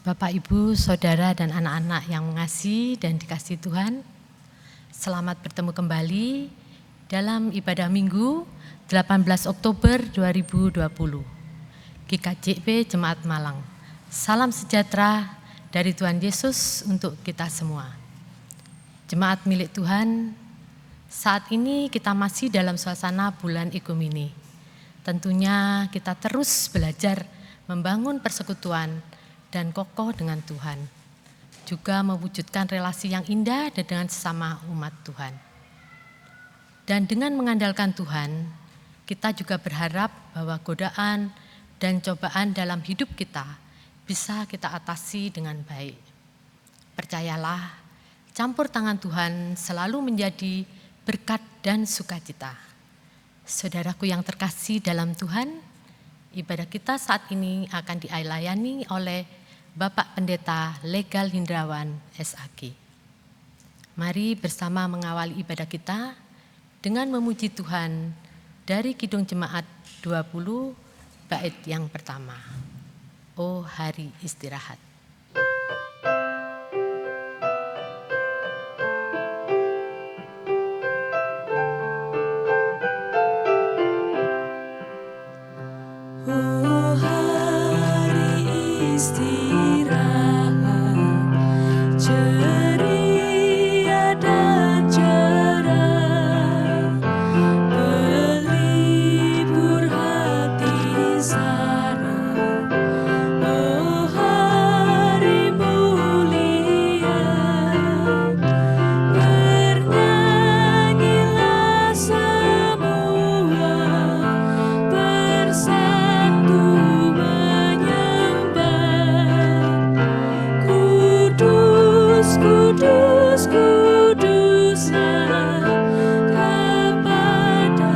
Bapak, Ibu, Saudara, dan anak-anak yang mengasihi dan dikasihi Tuhan, selamat bertemu kembali dalam ibadah Minggu 18 Oktober 2020. GKJP Jemaat Malang. Salam sejahtera dari Tuhan Yesus untuk kita semua. Jemaat milik Tuhan, saat ini kita masih dalam suasana bulan Ikumene. Tentunya kita terus belajar membangun persekutuan dan kokoh dengan Tuhan, juga mewujudkan relasi yang indah dengan sesama umat Tuhan. Dan dengan mengandalkan Tuhan, kita juga berharap bahwa godaan dan cobaan dalam hidup kita bisa kita atasi dengan baik. Percayalah, campur tangan Tuhan selalu menjadi berkat dan sukacita. Saudaraku yang terkasih dalam Tuhan, ibadah kita saat ini akan dilayani oleh Bapak Pendeta Legal Hindrawan SAG. Mari bersama mengawali ibadah kita dengan memuji Tuhan dari Kidung Jemaat 20 bait yang pertama. Oh hari istirahat. Oh hari istirahat, ceria dan cerah, pelipur hati sarang. Oh hari mulia, bernyanyilah semua bersatu menyembah. Kudus, kudus, kuduslah kepada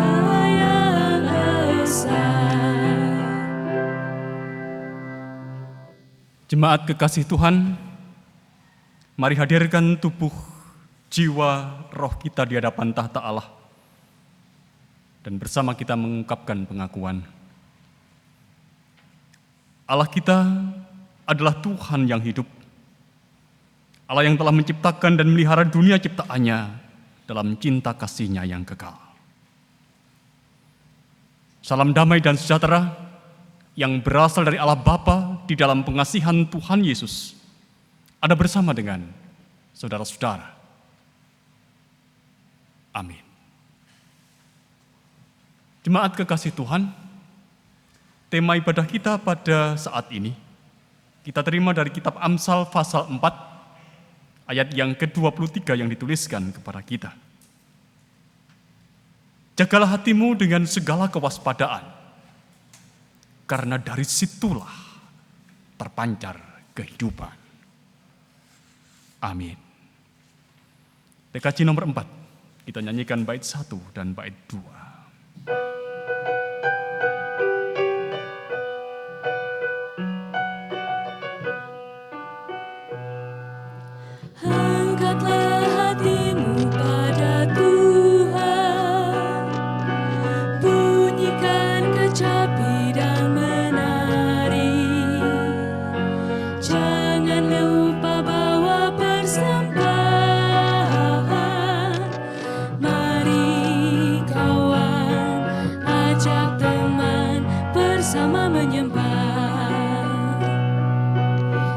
Yang Esa. Jemaat kekasih Tuhan, mari hadirkan tubuh, jiwa, roh kita di hadapan tahta Allah. Dan bersama kita mengungkapkan pengakuan. Allah kita adalah Tuhan yang hidup. Allah yang telah menciptakan dan melihara dunia ciptaannya dalam cinta kasih-Nya yang kekal. Salam damai dan sejahtera yang berasal dari Allah Bapa di dalam pengasihan Tuhan Yesus ada bersama dengan saudara-saudara. Amin. Jemaat kekasih Tuhan, tema ibadah kita pada saat ini kita terima dari kitab Amsal pasal 4 ayat yang ke-23 yang dituliskan kepada kita. Jagalah hatimu dengan segala kewaspadaan, karena dari situlah terpancar kehidupan. Amin. PKJ nomor 4, kita nyanyikan bait 1 dan bait 2. Angkatlah hatimu pada Tuhan, bunyikan kecapi dan menari. Jangan lupa bawa persembahan. Mari kawan, ajak teman bersama menyembah.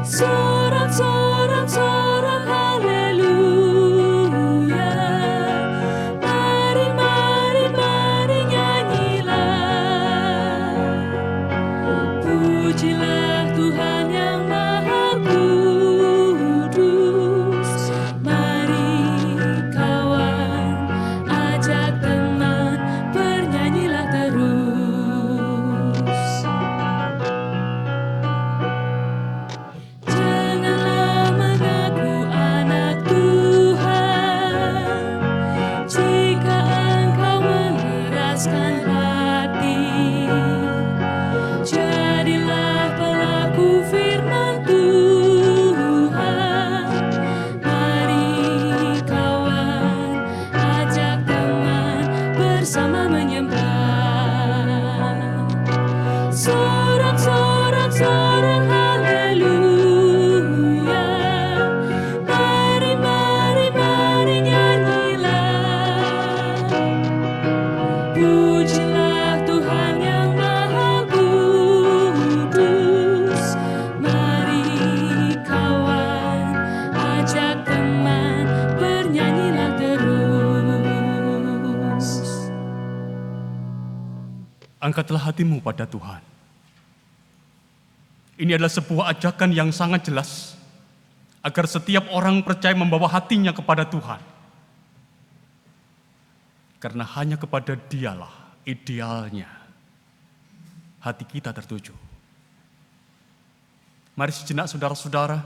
Sorak-sorak, sorak haleluya. Mari, mari, mari nyanyilah. Pujilah Tuhan yang Maha Kudus. Mari kawan, ajak teman, bernyanyilah terus. Janganlah Angkatlah hatimu pada Tuhan. Ini adalah sebuah ajakan yang sangat jelas agar setiap orang percaya membawa hatinya kepada Tuhan. Karena hanya kepada Dialah idealnya hati kita tertuju. Mari sejenak saudara-saudara,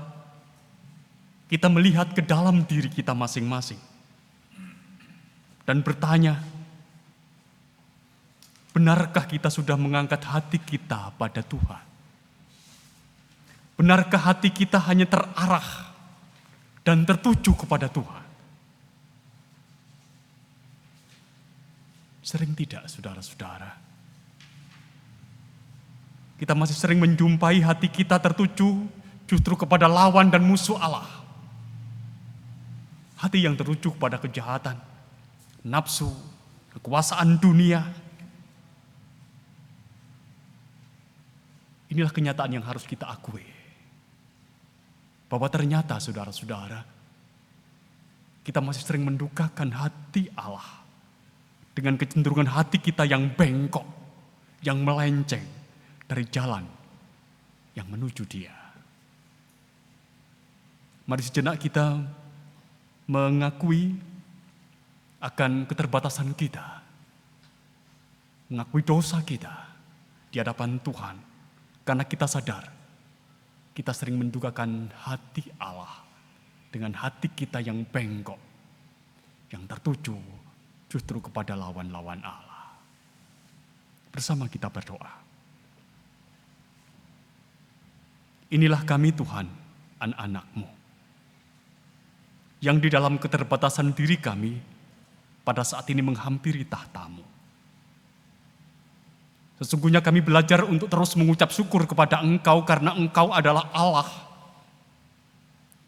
kita melihat ke dalam diri kita masing-masing dan bertanya, benarkah kita sudah mengangkat hati kita pada Tuhan? Benarkah hati kita hanya terarah dan tertuju kepada Tuhan? Sering tidak, saudara-saudara. Kita masih sering menjumpai hati kita tertuju justru kepada lawan dan musuh Allah. Hati yang tertuju kepada kejahatan, nafsu, kekuasaan dunia. Inilah kenyataan yang harus kita akui. Bahwa ternyata saudara-saudara, kita masih sering mendukakan hati Allah dengan kecenderungan hati kita yang bengkok, yang melenceng dari jalan yang menuju Dia. Mari sejenak kita mengakui akan keterbatasan kita, mengakui dosa kita di hadapan Tuhan, karena kita sadar kita sering mendukakan hati Allah dengan hati kita yang bengkok, yang tertuju justru kepada lawan-lawan Allah. Bersama kita berdoa. Inilah kami Tuhan, anak-anak-Mu, yang di dalam keterbatasan diri kami pada saat ini menghampiri tahta-Mu. Sesungguhnya kami belajar untuk terus mengucap syukur kepada Engkau karena Engkau adalah Allah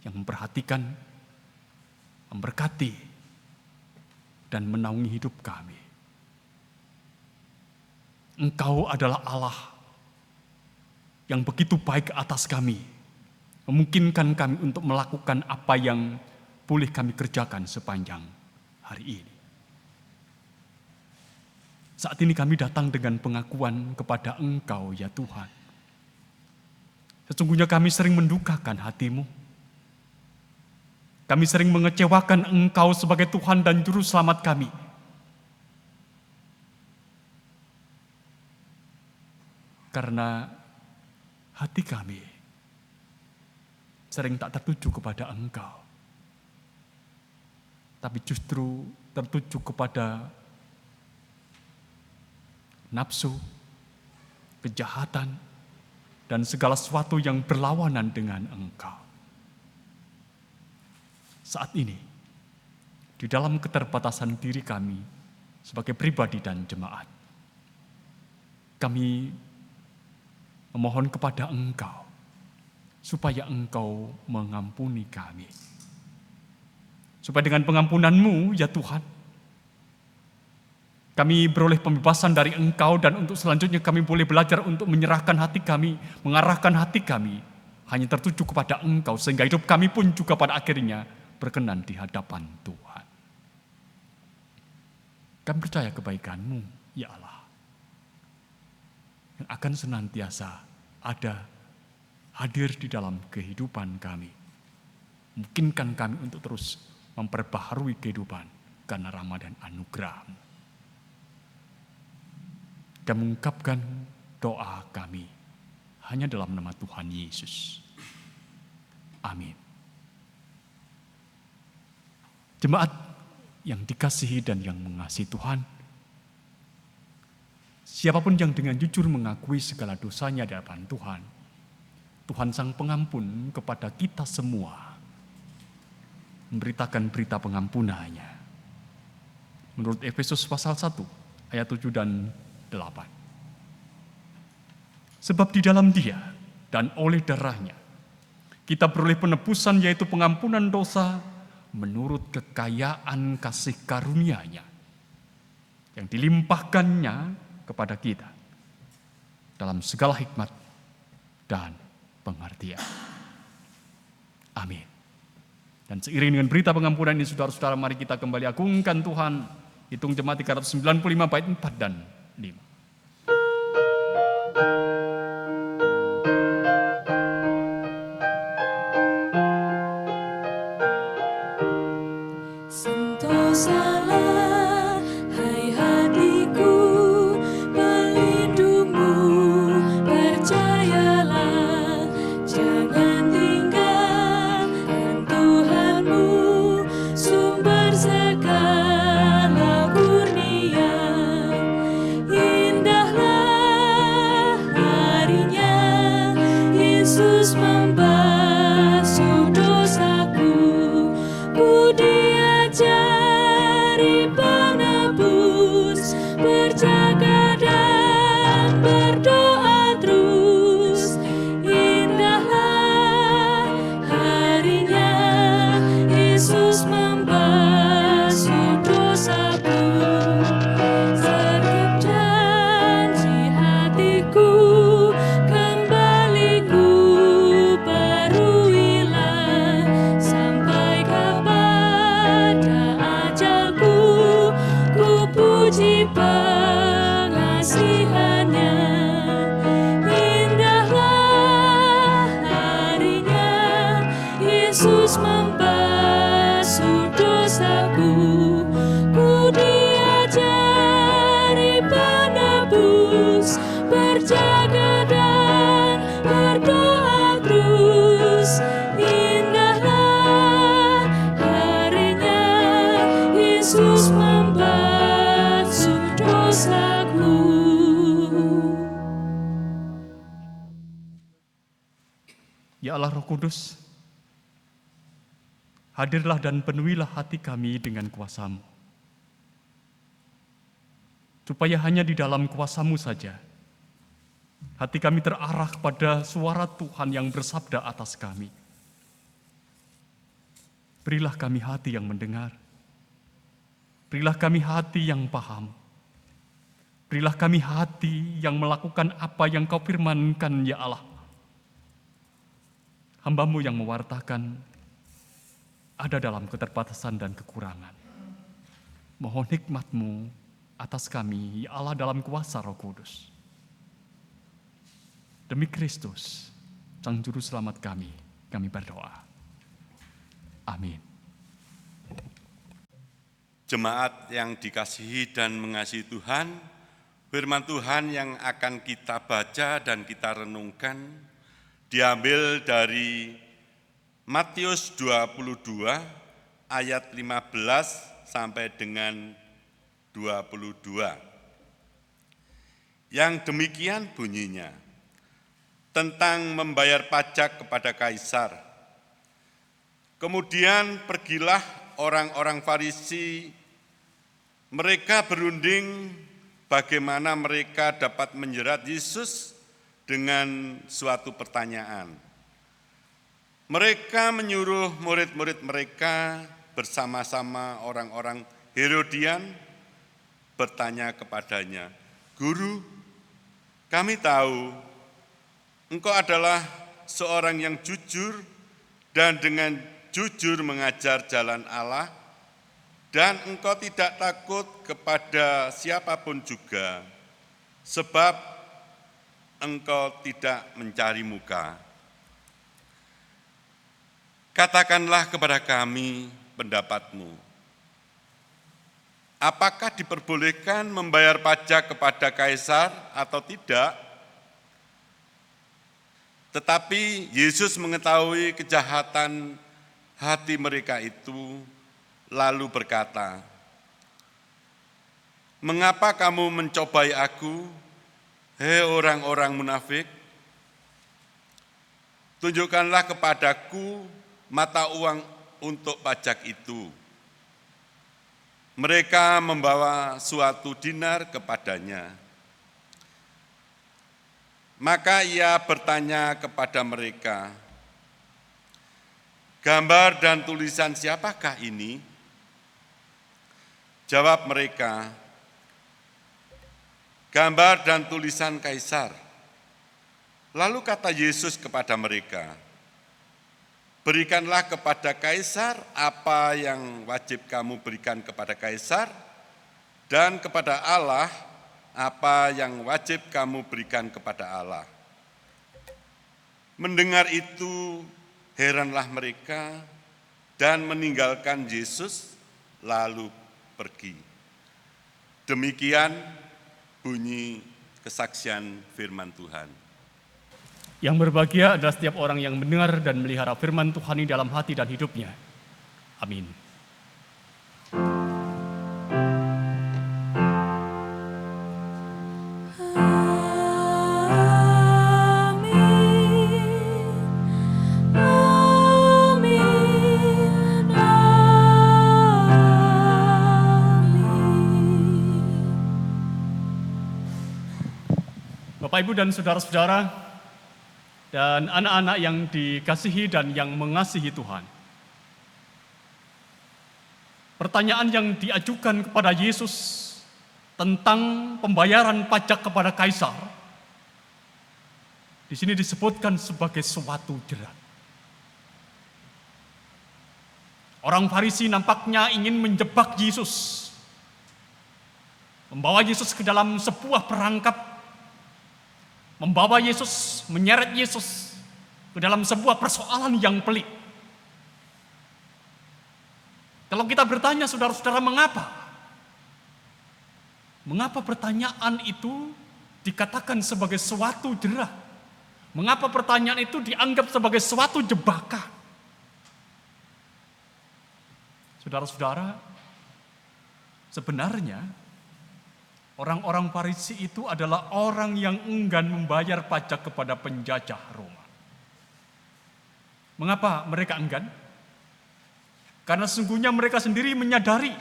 yang memperhatikan, memberkati, dan menaungi hidup kami. Engkau adalah Allah yang begitu baik atas kami, memungkinkan kami untuk melakukan apa yang boleh kami kerjakan sepanjang hari ini. Saat ini kami datang dengan pengakuan kepada Engkau ya Tuhan. Sesungguhnya kami sering mendukakan hati-Mu. Kami sering mengecewakan Engkau sebagai Tuhan dan Juru Selamat kami. Karena hati kami sering tak tertuju kepada Engkau, tapi justru tertuju kepada nafsu, kejahatan, dan segala sesuatu yang berlawanan dengan Engkau. Saat ini, di dalam keterbatasan diri kami sebagai pribadi dan jemaat, kami memohon kepada Engkau supaya Engkau mengampuni kami. Supaya dengan pengampunan-Mu ya Tuhan, kami beroleh pembebasan dari Engkau dan untuk selanjutnya kami boleh belajar untuk menyerahkan hati kami, mengarahkan hati kami hanya tertuju kepada Engkau sehingga hidup kami pun juga pada akhirnya berkenan di hadapan Tuhan. Kami percaya kebaikan-Mu ya Allah yang akan senantiasa ada, hadir di dalam kehidupan kami. Mungkinkan kami untuk terus memperbaharui kehidupan karena rahmat dan anugerah-Mu. Dan mengungkapkan doa kami hanya dalam nama Tuhan Yesus. Amin. Jemaat yang dikasihi dan yang mengasihi Tuhan, siapapun yang dengan jujur mengakui segala dosanya di hadapan Tuhan, Tuhan Sang Pengampun kepada kita semua memberitakan berita pengampunannya. Menurut Efesus pasal 1 ayat 7 dan 8. Sebab di dalam Dia dan oleh darahnya kita beroleh penebusan yaitu pengampunan dosa menurut kekayaan kasih karunia-Nya yang dilimpahkannya kepada kita dalam segala hikmat dan pengertian. Amin. Dan seiring dengan berita pengampunan ini, saudara-saudara, mari kita kembali agungkan Tuhan. Hitung jemaat 395 bait 4 dan 5. salah, hai hatiku, pelindungmu, percayalah, jangan tinggalkan Tuhanmu, sumber segala kurnia. Indahlah harinya, Yesus membasuh dosaku, ku diajari penebus, berjaga dan berdoa terus. Indahlah harinya, Yesus membasuh dosaku. Sergap janji hatiku, kembali ku baruilah, sampai kepada ajalku, ku puji pengasihannya. Indahlah harinya, Yesus membasuh dosaku, ku diajari penebus, berjaga dan berdoa terus. Indahlah harinya, Yesus membasuh dosaku. Ya Allah Roh Kudus, hadirlah dan penuhilah hati kami dengan kuasa-Mu. Supaya hanya di dalam kuasa-Mu saja, hati kami terarah kepada suara Tuhan yang bersabda atas kami. Berilah kami hati yang mendengar. Berilah kami hati yang paham. Berilah kami hati yang melakukan apa yang Kau firmankan, ya Allah. Hamba-Mu yang mewartakan ada dalam keterbatasan dan kekurangan. Mohon hikmat-Mu atas kami, ya Allah, dalam kuasa Roh Kudus. Demi Kristus, Sang Juru Selamat kami berdoa. Amin. Jemaat yang dikasihi dan mengasihi Tuhan, firman Tuhan yang akan kita baca dan kita renungkan diambil dari Matius 22 ayat 15 sampai dengan 22. Yang demikian bunyinya, tentang membayar pajak kepada kaisar. Kemudian pergilah orang-orang Farisi, mereka berunding bagaimana mereka dapat menjerat Yesus dengan suatu pertanyaan. Mereka menyuruh murid-murid mereka bersama-sama orang-orang Herodian bertanya kepadanya, "Guru, kami tahu Engkau adalah seorang yang jujur dan dengan jujur mengajar jalan Allah, dan Engkau tidak takut kepada siapapun juga, sebab Engkau tidak mencari muka. Katakanlah kepada kami pendapat-Mu. Apakah diperbolehkan membayar pajak kepada kaisar atau tidak?" Tetapi Yesus mengetahui kejahatan hati mereka itu, lalu berkata, "Mengapa kamu mencobai aku, hei orang-orang munafik? Tunjukkanlah kepadaku mata uang untuk pajak itu." Mereka membawa suatu dinar kepadanya. Maka ia bertanya kepada mereka, "Gambar dan tulisan siapakah ini?" Jawab mereka, "Gambar dan tulisan kaisar." Lalu kata Yesus kepada mereka, "Berikanlah kepada kaisar apa yang wajib kamu berikan kepada kaisar, dan kepada Allah apa yang wajib kamu berikan kepada Allah." Mendengar itu, heranlah mereka dan meninggalkan Yesus, lalu pergi. Demikian bunyi kesaksian firman Tuhan. Yang berbahagia adalah setiap orang yang mendengar dan melihara firman Tuhan ini dalam hati dan hidupnya. Amin. Bapak, Ibu, dan saudara-saudara, dan anak-anak yang dikasihi dan yang mengasihi Tuhan. Pertanyaan yang diajukan kepada Yesus tentang pembayaran pajak kepada kaisar, di sini disebutkan sebagai suatu jerat. Orang Farisi nampaknya ingin menjebak Yesus, membawa Yesus ke dalam sebuah perangkap, membawa Yesus, menyeret Yesus ke dalam sebuah persoalan yang pelik. Kalau kita bertanya, saudara-saudara, mengapa? Mengapa pertanyaan itu dikatakan sebagai suatu jerat? Mengapa pertanyaan itu dianggap sebagai suatu jebakan? Saudara-saudara, sebenarnya orang-orang Farisi itu adalah orang yang enggan membayar pajak kepada penjajah Roma. Mengapa mereka enggan? Karena sesungguhnya mereka sendiri menyadari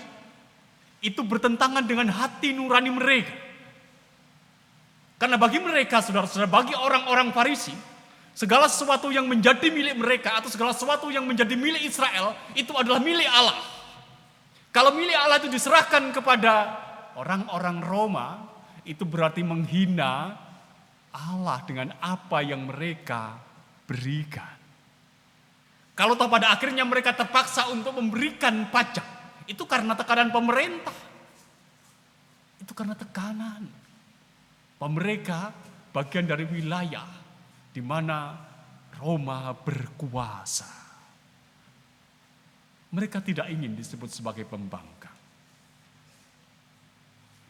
itu bertentangan dengan hati nurani mereka. Karena bagi mereka, saudara-saudara, bagi orang-orang Farisi, segala sesuatu yang menjadi milik mereka atau segala sesuatu yang menjadi milik Israel itu adalah milik Allah. Kalau milik Allah itu diserahkan kepada orang-orang Roma, itu berarti menghina Allah dengan apa yang mereka berikan. Kalau toh pada akhirnya mereka terpaksa untuk memberikan pajak, itu karena tekanan pemerintah. Itu karena tekanan. Mereka bagian dari wilayah di mana Roma berkuasa. Mereka tidak ingin disebut sebagai pembangkang.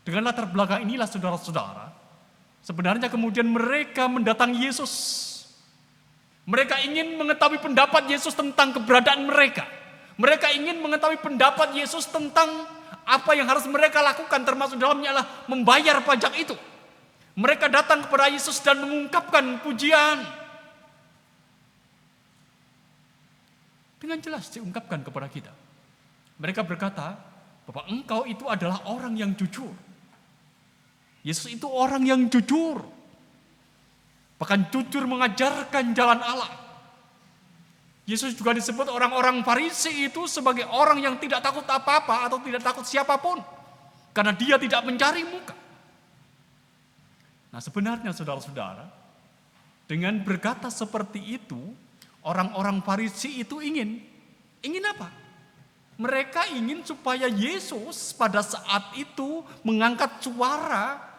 Dengan latar belakang inilah, saudara-saudara, sebenarnya kemudian mereka mendatangi Yesus. Mereka ingin mengetahui pendapat Yesus tentang keberadaan mereka. Mereka ingin mengetahui pendapat Yesus tentang apa yang harus mereka lakukan, termasuk dalamnya adalah membayar pajak itu. Mereka datang kepada Yesus dan mengungkapkan pujian. Dengan jelas diungkapkan kepada kita. Mereka berkata, bahwa engkau itu adalah orang yang jujur. Yesus itu orang yang jujur. Bahkan jujur mengajarkan jalan Allah. Yesus juga disebut orang-orang Farisi itu sebagai orang yang tidak takut apa-apa atau tidak takut siapapun. Karena dia tidak mencari muka. Nah, sebenarnya saudara-saudara, dengan berkata seperti itu, orang-orang Farisi itu ingin apa? Mereka ingin supaya Yesus pada saat itu mengangkat suara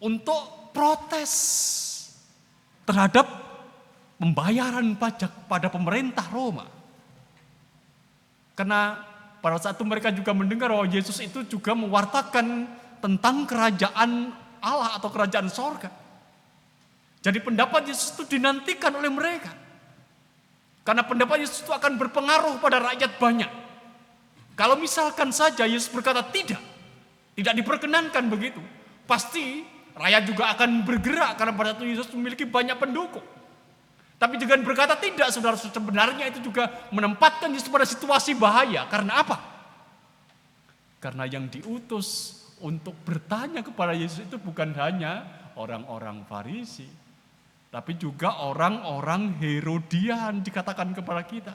untuk protes terhadap pembayaran pajak pada pemerintah Roma. Karena pada saat itu mereka juga mendengar bahwa Yesus itu juga mewartakan tentang kerajaan Allah atau kerajaan sorga. Jadi pendapat Yesus itu dinantikan oleh mereka. Karena pendapat Yesus itu akan berpengaruh pada rakyat banyak. Kalau misalkan saja Yesus berkata tidak diperkenankan begitu, pasti rakyat juga akan bergerak karena pada saat itu Yesus memiliki banyak pendukung. Tapi dengan berkata tidak, saudara, sebenarnya itu juga menempatkan Yesus pada situasi bahaya. Karena apa? Karena yang diutus untuk bertanya kepada Yesus itu bukan hanya orang-orang Farisi, tapi juga orang-orang Herodian dikatakan kepada kita.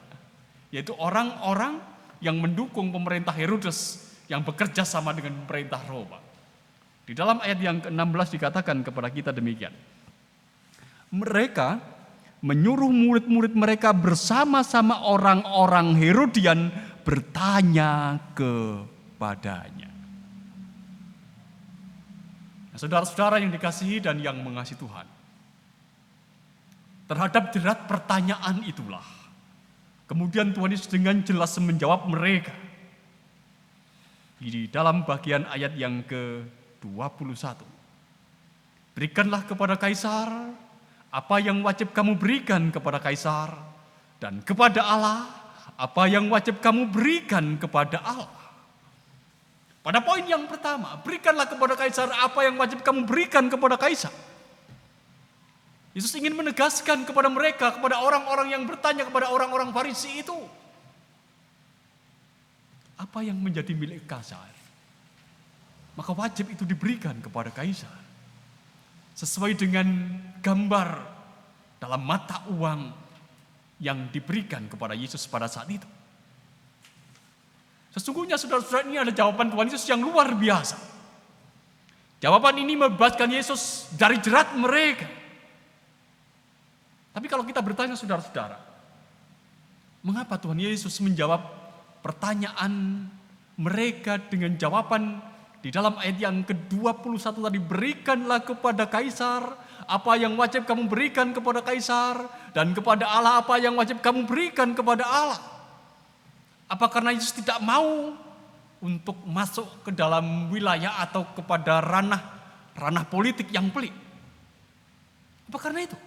Yaitu orang-orang yang mendukung pemerintah Herodes yang bekerja sama dengan pemerintah Roma. Di dalam ayat yang ke-16 dikatakan kepada kita demikian. Mereka menyuruh murid-murid mereka bersama-sama orang-orang Herodian bertanya kepadanya. Nah, saudara-saudara yang dikasihi dan yang mengasihi Tuhan, terhadap jerat pertanyaan itulah kemudian Tuhan Yesus dengan jelas menjawab mereka. di dalam bagian ayat yang ke-21. Berikanlah kepada kaisar apa yang wajib kamu berikan kepada kaisar, dan kepada Allah apa yang wajib kamu berikan kepada Allah. Pada poin yang pertama, berikanlah kepada kaisar apa yang wajib kamu berikan kepada kaisar. Yesus ingin menegaskan kepada mereka, kepada orang-orang yang bertanya kepada orang-orang Farisi itu, apa yang menjadi milik kaisar, maka wajib itu diberikan kepada kaisar. Sesuai dengan gambar dalam mata uang yang diberikan kepada Yesus pada saat itu. Sesungguhnya saudara-saudara, ini ada jawaban Tuhan Yesus yang luar biasa. Jawaban ini membebaskan Yesus dari jerat mereka. Tapi kalau kita bertanya saudara-saudara, mengapa Tuhan Yesus menjawab pertanyaan mereka dengan jawaban di dalam ayat yang ke-21 tadi, berikanlah kepada kaisar apa yang wajib kamu berikan kepada kaisar, dan kepada Allah apa yang wajib kamu berikan kepada Allah. Apa karena Yesus tidak mau untuk masuk ke dalam wilayah atau kepada ranah politik yang pelik? Apa karena itu?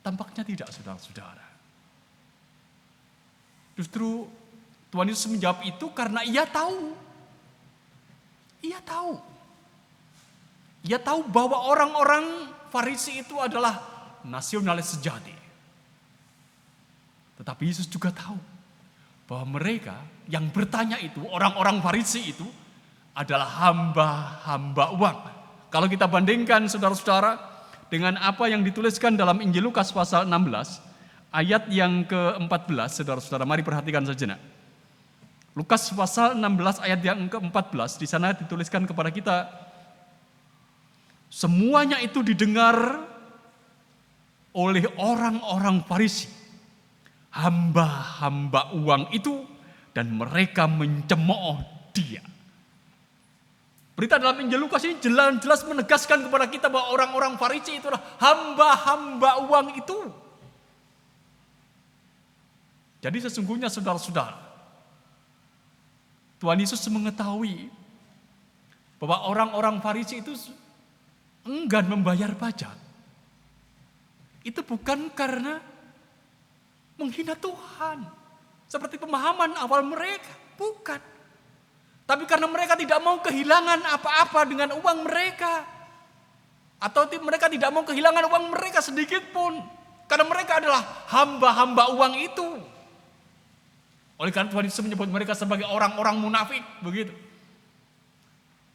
Tampaknya tidak, saudara-saudara. Justru Tuhan Yesus menjawab itu karena Ia tahu. Ia tahu. Ia tahu bahwa orang-orang Farisi itu adalah nasionalis sejati. Tetapi Yesus juga tahu bahwa mereka yang bertanya itu, orang-orang Farisi itu adalah hamba-hamba uang. Kalau kita bandingkan saudara-saudara dengan apa yang dituliskan dalam Injil Lukas pasal 16, ayat yang ke-14, saudara-saudara, mari perhatikan sejenak. Lukas pasal 16 ayat yang ke-14, di sana dituliskan kepada kita, semuanya itu didengar oleh orang-orang Farisi, hamba-hamba uang itu, dan mereka mencemooh Dia. Berita dalam Injil Lukas ini jelas menegaskan kepada kita bahwa orang-orang Farisi itu adalah hamba-hamba uang itu. Jadi sesungguhnya saudara-saudara, Tuhan Yesus mengetahui bahwa orang-orang Farisi itu enggan membayar pajak. Itu bukan karena menghina Tuhan, seperti pemahaman awal mereka, bukan. Tapi karena mereka tidak mau kehilangan apa-apa dengan uang mereka. Atau mereka tidak mau kehilangan uang mereka sedikit pun. Karena mereka adalah hamba-hamba uang itu. Oleh karena Tuhan Yesus menyebut mereka sebagai orang-orang munafik. Begitu.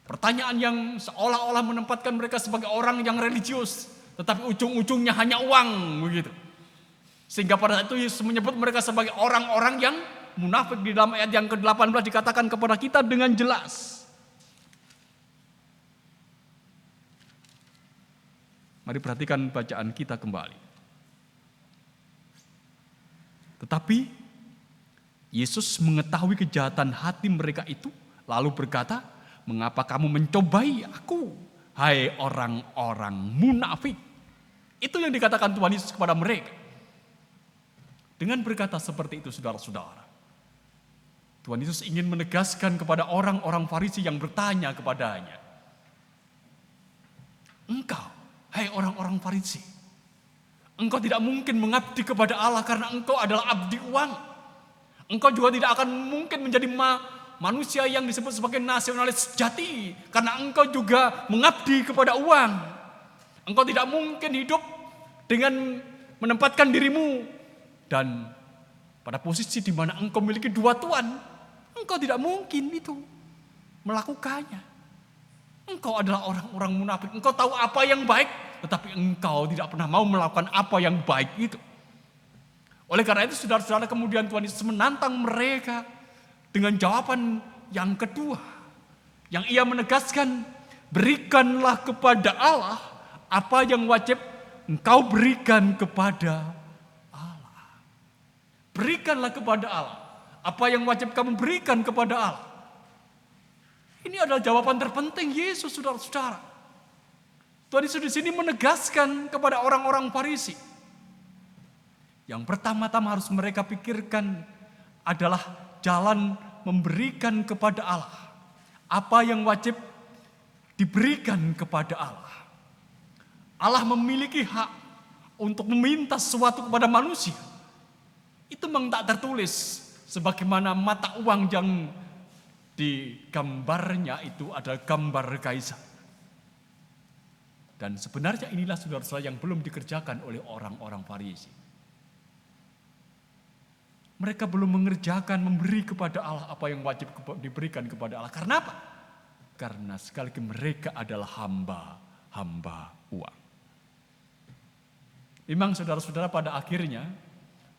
Pertanyaan yang seolah-olah menempatkan mereka sebagai orang yang religius. Tetapi ujung-ujungnya hanya uang. Begitu. Sehingga pada saat itu Yesus menyebut mereka sebagai orang-orang yang munafik. Di dalam ayat yang ke-18 dikatakan kepada kita dengan jelas. Mari perhatikan bacaan kita kembali. Tetapi Yesus mengetahui kejahatan hati mereka itu, lalu berkata, mengapa kamu mencobai aku, hai orang-orang munafik? Itu yang dikatakan Tuhan Yesus kepada mereka. Dengan berkata seperti itu, saudara-saudara, Tuhan Yesus ingin menegaskan kepada orang-orang Farisi yang bertanya kepadanya, engkau, hai orang-orang Farisi, engkau tidak mungkin mengabdi kepada Allah karena engkau adalah abdi uang. Engkau juga tidak akan mungkin menjadi manusia yang disebut sebagai nasionalis sejati karena engkau juga mengabdi kepada uang. Engkau tidak mungkin hidup dengan menempatkan dirimu dan pada posisi di mana engkau memiliki dua tuan. Engkau tidak mungkin itu melakukannya. Engkau adalah orang-orang munafik. Engkau tahu apa yang baik, tetapi engkau tidak pernah mau melakukan apa yang baik itu. Oleh karena itu saudara-saudara, kemudian Tuhan Yesus menantang mereka dengan jawaban yang kedua. Yang Ia menegaskan, berikanlah kepada Allah apa yang wajib engkau berikan kepada Allah. Berikanlah kepada Allah apa yang wajib kamu berikan kepada Allah. Ini adalah jawaban terpenting Yesus, saudara-saudara. Tuhan Yesus di sini menegaskan kepada orang-orang Farisi. Yang pertama-tama harus mereka pikirkan adalah jalan memberikan kepada Allah, apa yang wajib diberikan kepada Allah. Allah memiliki hak untuk meminta sesuatu kepada manusia. Itu memang tak tertulis sebagaimana mata uang yang di gambarnya itu adalah gambar kaisar. Dan sebenarnya inilah saudara-saudara yang belum dikerjakan oleh orang-orang Farisi. Mereka belum mengerjakan memberi kepada Allah apa yang wajib diberikan kepada Allah. Karena apa? Karena sekali lagi mereka adalah hamba uang. Memang saudara-saudara pada akhirnya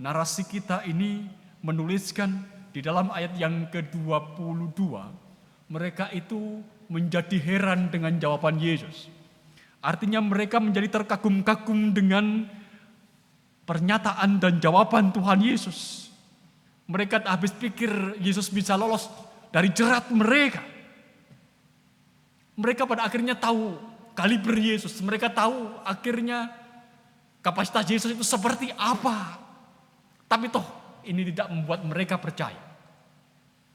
narasi kita ini menuliskan di dalam ayat yang ke-22, mereka itu menjadi heran dengan jawaban Yesus. Artinya mereka menjadi terkagum-kagum dengan pernyataan dan jawaban Tuhan Yesus. Mereka tak habis pikir Yesus bisa lolos dari jerat mereka. Mereka pada akhirnya tahu kaliber Yesus. Mereka tahu akhirnya kapasitas Yesus itu seperti apa. Tapi toh ini tidak membuat mereka percaya.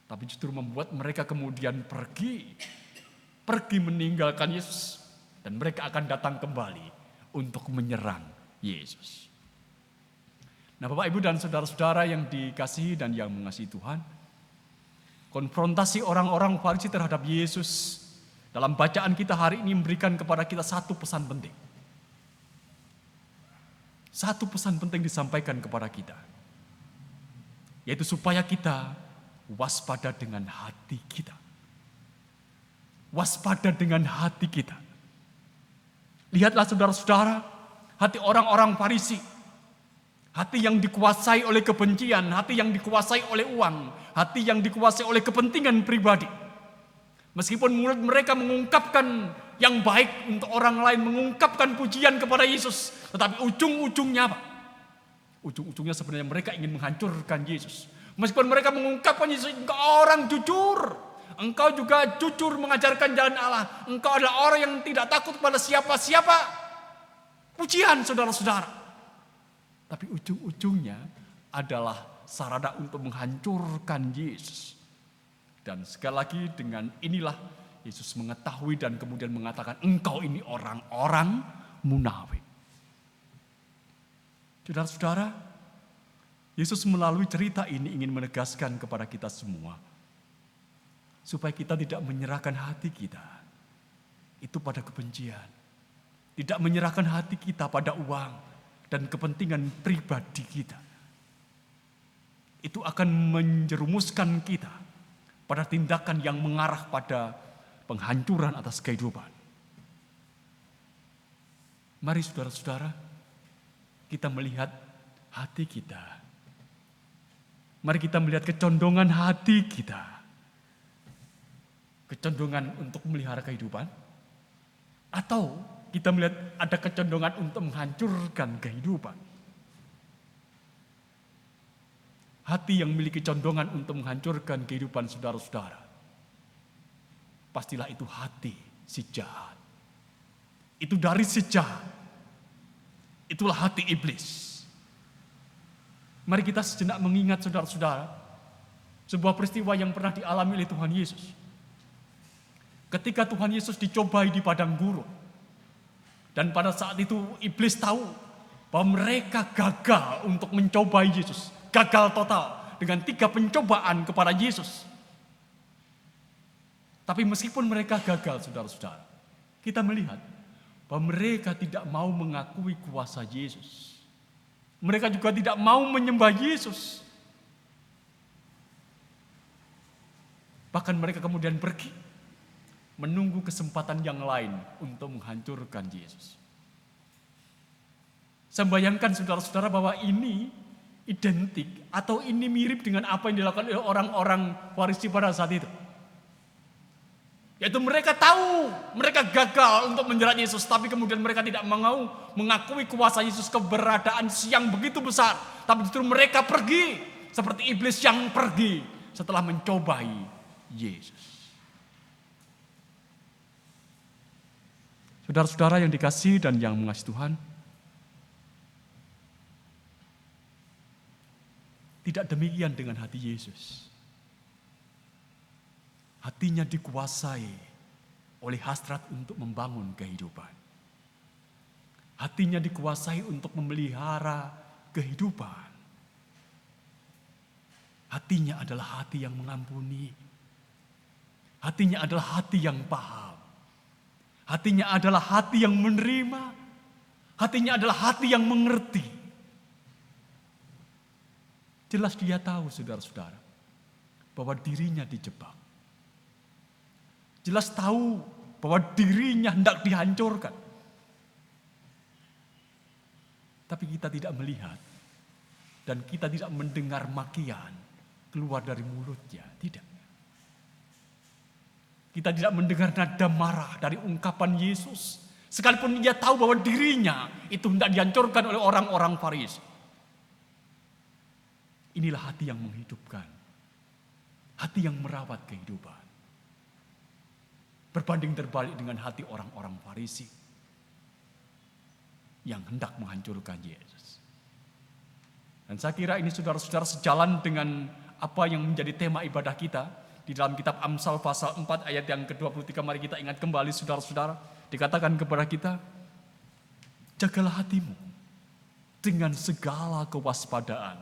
Tapi justru membuat mereka kemudian pergi meninggalkan Yesus. Dan mereka akan datang kembali untuk menyerang Yesus. Nah, Bapak, Ibu, dan saudara-saudara yang dikasihi dan yang mengasihi Tuhan, konfrontasi orang-orang Farisi terhadap Yesus dalam bacaan kita hari ini memberikan kepada kita satu pesan penting. Satu pesan penting disampaikan kepada kita, yaitu supaya kita waspada dengan hati kita. Waspada dengan hati kita. Lihatlah saudara-saudara, hati orang-orang Farisi, hati yang dikuasai oleh kebencian, hati yang dikuasai oleh uang, hati yang dikuasai oleh kepentingan pribadi. Meskipun mulut mereka mengungkapkan yang baik untuk orang lain, mengungkapkan pujian kepada Yesus, tetapi ujung-ujungnya apa? Ujung-ujungnya sebenarnya mereka ingin menghancurkan Yesus. Meskipun mereka mengungkapkan Yesus, engkau orang jujur, engkau juga jujur mengajarkan jalan Allah, engkau adalah orang yang tidak takut pada siapa-siapa. Pujian saudara-saudara. Tapi ujung-ujungnya adalah sarana untuk menghancurkan Yesus. Dan sekali lagi dengan inilah Yesus mengetahui dan kemudian mengatakan, engkau ini orang-orang munafik. Saudara-saudara, Yesus melalui cerita ini ingin menegaskan kepada kita semua, supaya kita tidak menyerahkan hati kita itu pada kebencian. Tidak menyerahkan hati kita pada uang dan kepentingan pribadi kita. Itu akan menjerumuskan kita pada tindakan yang mengarah pada penghancuran atas kehidupan. Mari saudara-saudara, kita melihat hati kita. Mari kita melihat kecondongan hati kita. Kecondongan untuk memelihara kehidupan, atau kita melihat ada kecondongan untuk menghancurkan kehidupan. Hati yang memiliki condongan untuk menghancurkan kehidupan saudara-saudara, pastilah itu hati si jahat. Itu dari si jahat. Itulah hati iblis. Mari kita sejenak mengingat saudara-saudara, sebuah peristiwa yang pernah dialami oleh Tuhan Yesus. Ketika Tuhan Yesus dicobai di padang gurun. Dan pada saat itu iblis tahu bahwa mereka gagal untuk mencobai Yesus. Gagal total dengan 3 pencobaan kepada Yesus. Tapi meskipun mereka gagal saudara-saudara, kita melihat bahwa mereka tidak mau mengakui kuasa Yesus. Mereka juga tidak mau menyembah Yesus. Bahkan mereka kemudian pergi menunggu kesempatan yang lain untuk menghancurkan Yesus. Saya bayangkan saudara-saudara bahwa ini identik atau ini mirip dengan apa yang dilakukan oleh orang-orang Farisi pada saat itu. Yaitu mereka tahu mereka gagal untuk menjerat Yesus, tapi kemudian mereka tidak mau mengakui kuasa Yesus, keberadaan yang begitu besar. Tapi justru mereka pergi seperti iblis yang pergi setelah mencobai Yesus. Saudara-saudara yang dikasihi dan yang mengasihi Tuhan, tidak demikian dengan hati Yesus. Hatinya dikuasai oleh hasrat untuk membangun kehidupan. Hatinya dikuasai untuk memelihara kehidupan. Hatinya adalah hati yang mengampuni. Hatinya adalah hati yang paham. Hatinya adalah hati yang menerima. Hatinya adalah hati yang mengerti. Jelas dia tahu, saudara-saudara, bahwa dirinya dijebak. Jelas tahu bahwa dirinya hendak dihancurkan. Tapi kita tidak melihat dan kita tidak mendengar makian keluar dari mulutnya, tidak. Kita tidak mendengar nada marah dari ungkapan Yesus. Sekalipun dia tahu bahwa dirinya itu hendak dihancurkan oleh orang-orang Farisi. Inilah hati yang menghidupkan. Hati yang merawat kehidupan. Berbanding terbalik dengan hati orang-orang Farisi yang hendak menghancurkan Yesus. Dan saya kira ini saudara-saudara sejalan dengan apa yang menjadi tema ibadah kita. Di dalam kitab Amsal pasal 4 ayat yang ke-23, mari kita ingat kembali saudara-saudara. Dikatakan kepada kita, jagalah hatimu dengan segala kewaspadaan.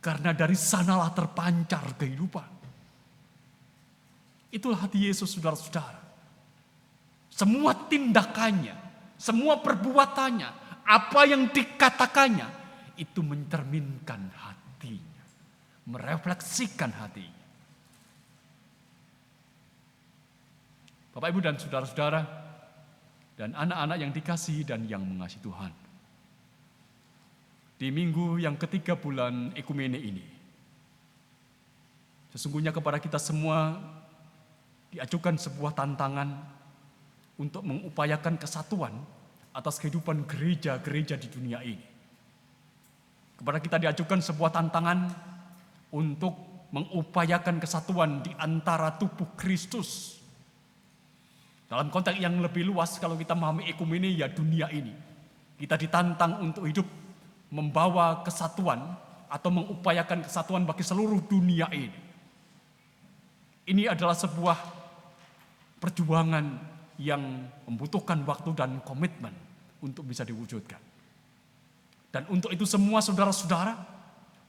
Karena dari sanalah terpancar kehidupan. Itulah hati Yesus, saudara-saudara. Semua tindakannya, semua perbuatannya, apa yang dikatakannya, itu mencerminkan hatinya, merefleksikan hatinya. Bapak, Ibu, dan saudara-saudara, dan anak-anak yang dikasihi dan yang mengasihi Tuhan. Di minggu yang ketiga bulan Ekumene ini, sesungguhnya kepada kita semua diajukan sebuah tantangan untuk mengupayakan kesatuan atas kehidupan gereja-gereja di dunia ini. Kepada kita diajukan sebuah tantangan untuk mengupayakan kesatuan di antara tubuh Kristus. Dalam konteks yang lebih luas, kalau kita memahami ekumene, ya dunia ini. Kita ditantang untuk hidup membawa kesatuan atau mengupayakan kesatuan bagi seluruh dunia ini. Ini adalah sebuah perjuangan yang membutuhkan waktu dan komitmen untuk bisa diwujudkan. Dan untuk itu semua saudara-saudara,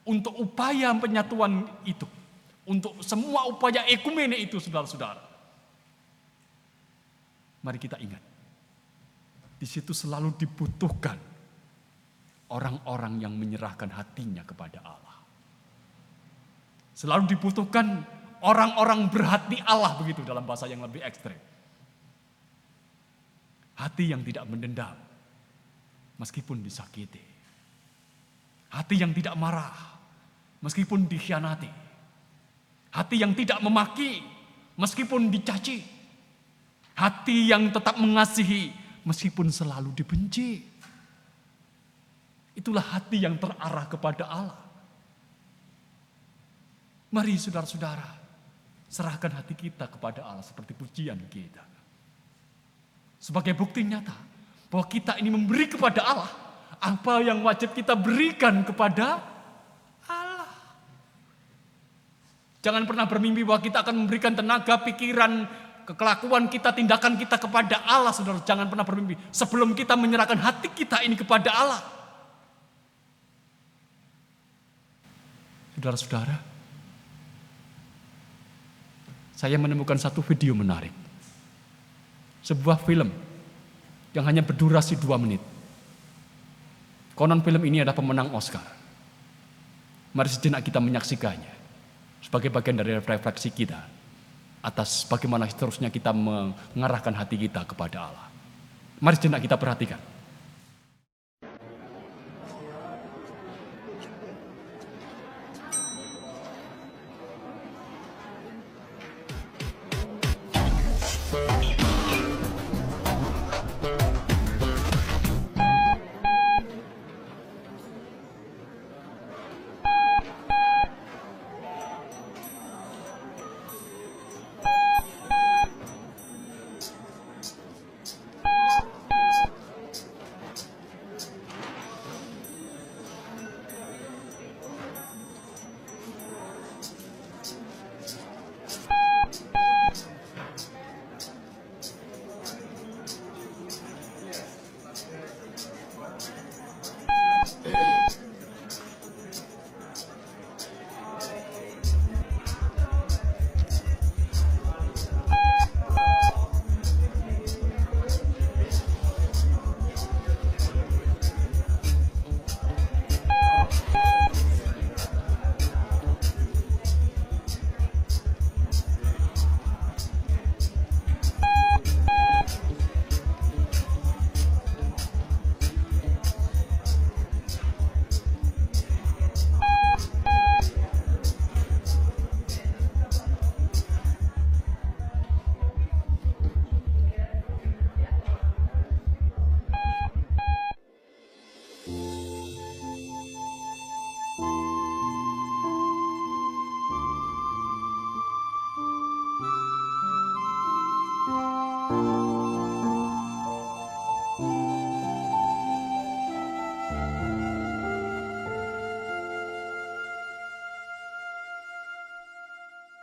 untuk upaya penyatuan itu, untuk semua upaya ekumene itu saudara-saudara, mari kita ingat, di situ selalu dibutuhkan orang-orang yang menyerahkan hatinya kepada Allah. Selalu dibutuhkan orang-orang berhati Allah, begitu dalam bahasa yang lebih ekstrem. Hati yang tidak mendendam, meskipun disakiti. Hati yang tidak marah, meskipun dikhianati. Hati yang tidak memaki, meskipun dicaci. Hati yang tetap mengasihi, meskipun selalu dibenci. Itulah hati yang terarah kepada Allah. Mari saudara-saudara, serahkan hati kita kepada Allah seperti pujian kita. Sebagai bukti nyata bahwa kita ini memberi kepada Allah apa yang wajib kita berikan kepada Allah. Jangan pernah bermimpi bahwa kita akan memberikan tenaga, pikiran, kelakuan kita, tindakan kita kepada Allah, saudara. Jangan pernah bermimpi sebelum kita menyerahkan hati kita ini kepada Allah. Saudara-saudara, saya menemukan satu video menarik. Sebuah film yang hanya berdurasi 2 menit. Konon film ini adalah pemenang Oscar. Mari sejenak kita menyaksikannya sebagai bagian dari refleksi kita atas bagaimana seterusnya kita mengarahkan hati kita kepada Allah. Mari sejenak kita perhatikan.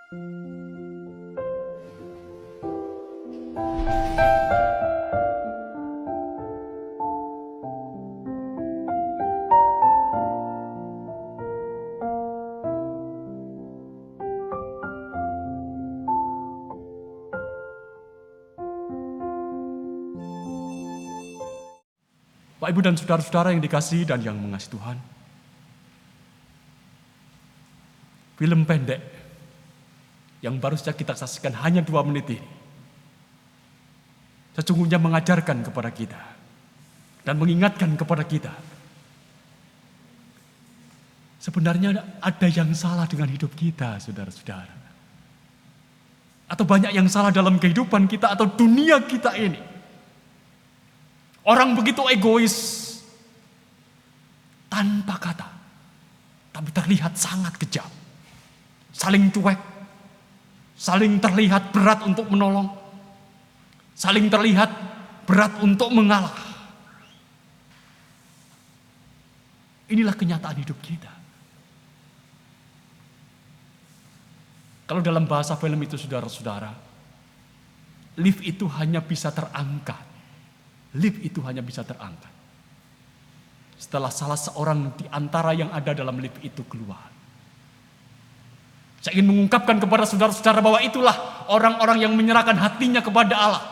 Bapak, Ibu, dan saudara-saudara yang dikasihi dan yang mengasihi Tuhan, film pendek yang baru saja kita saksikan hanya 2 menit ini sesungguhnya mengajarkan kepada kita dan mengingatkan kepada kita, sebenarnya ada yang salah dengan hidup kita, saudara-saudara. Atau banyak yang salah dalam kehidupan kita atau dunia kita ini. Orang begitu egois, tanpa kata, tapi terlihat sangat kejam. Saling cuek, saling terlihat berat untuk menolong, saling terlihat berat untuk mengalah. Inilah kenyataan hidup kita. Kalau dalam bahasa film itu, saudara-saudara, lift itu hanya bisa terangkat. Lift itu hanya bisa terangkat setelah salah seorang di antara yang ada dalam lift itu keluar. Saya ingin mengungkapkan kepada saudara-saudara bahwa itulah orang-orang yang menyerahkan hatinya kepada Allah.